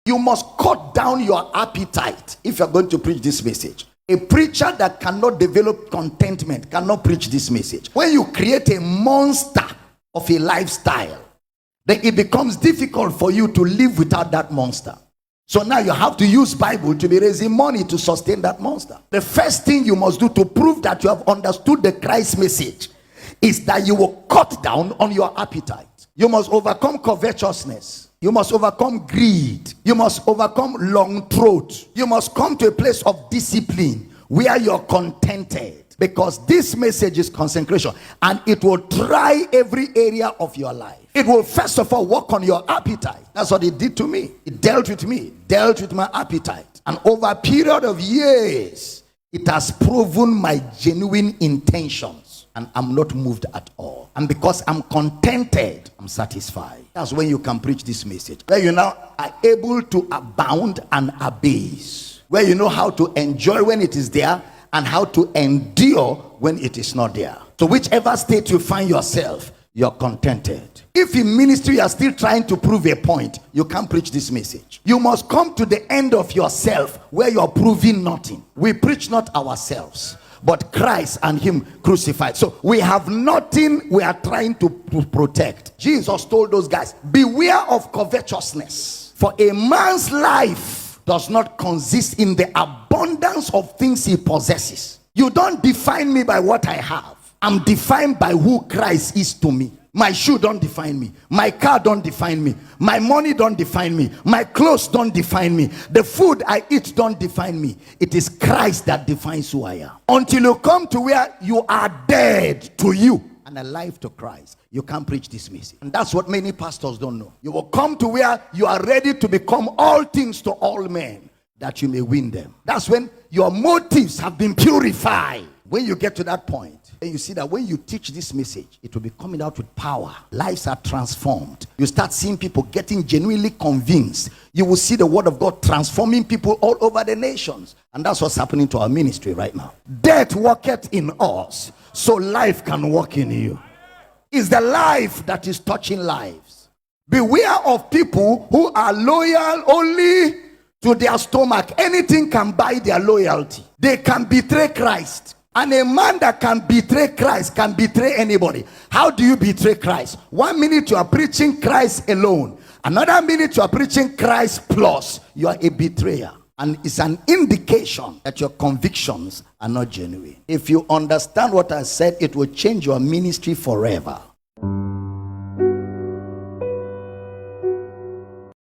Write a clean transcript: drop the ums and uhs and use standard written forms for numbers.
You must cut down your appetite if you're going to preach this message. A preacher that cannot develop contentment cannot preach this message. When you create a monster of a lifestyle, then it becomes difficult for you to live without that monster. So now you have to use Bible to be raising money to sustain that monster. The first thing you must do to prove that you have understood the Christ message is that you will cut down on your appetite. You must overcome covetousness. You must overcome greed. You must overcome long throat. You must come to a place of discipline where you're contented, because this message is consecration, and it will try every area of your life. It will first of all work on your appetite. That's what it did to me. It dealt with me, dealt with my appetite. And over a period of years, it has proven my genuine intentions. And I'm not moved at all. And because I'm contented, I'm satisfied. That's when you can preach this message. Where you now are able to abound and abase. Where you know how to enjoy when it is there and how to endure when it is not there. So whichever state you find yourself, you're contented. If in ministry you are still trying to prove a point, you can't preach this message. You must come to the end of yourself where you're proving nothing. We preach not ourselves, but Christ and him crucified. So we have nothing we are trying to protect. Jesus told those guys, beware of covetousness, for a man's life does not consist in the abundance of things he possesses. You don't define me by what I have. I'm defined by who Christ is to me. My shoe don't define me. My car don't define me. My money don't define me. My clothes don't define me. The food I eat don't define me. It is Christ that defines who I am. Until you come to where you are dead to you and alive to Christ, you can't preach this message. And that's what many pastors don't know. You will come to where you are ready to become all things to all men, that you may win them. That's when your motives have been purified. When you get to that point, and you see that when you teach this message, it will be coming out with power. Lives are transformed. You start seeing people getting genuinely convinced. You will see the word of God transforming people all over the nations. And that's what's happening to our ministry right now. Death worketh in us, so life can work in you. It's the life that is touching lives. Beware of people who are loyal only to their stomach. Anything can buy their loyalty. They can betray Christ. And a man that can betray Christ can betray anybody. How do you betray Christ? 1 minute you are preaching Christ alone. Another minute you are preaching Christ plus. You are a betrayer. And it's an indication that your convictions are not genuine. If you understand what I said, it will change your ministry forever.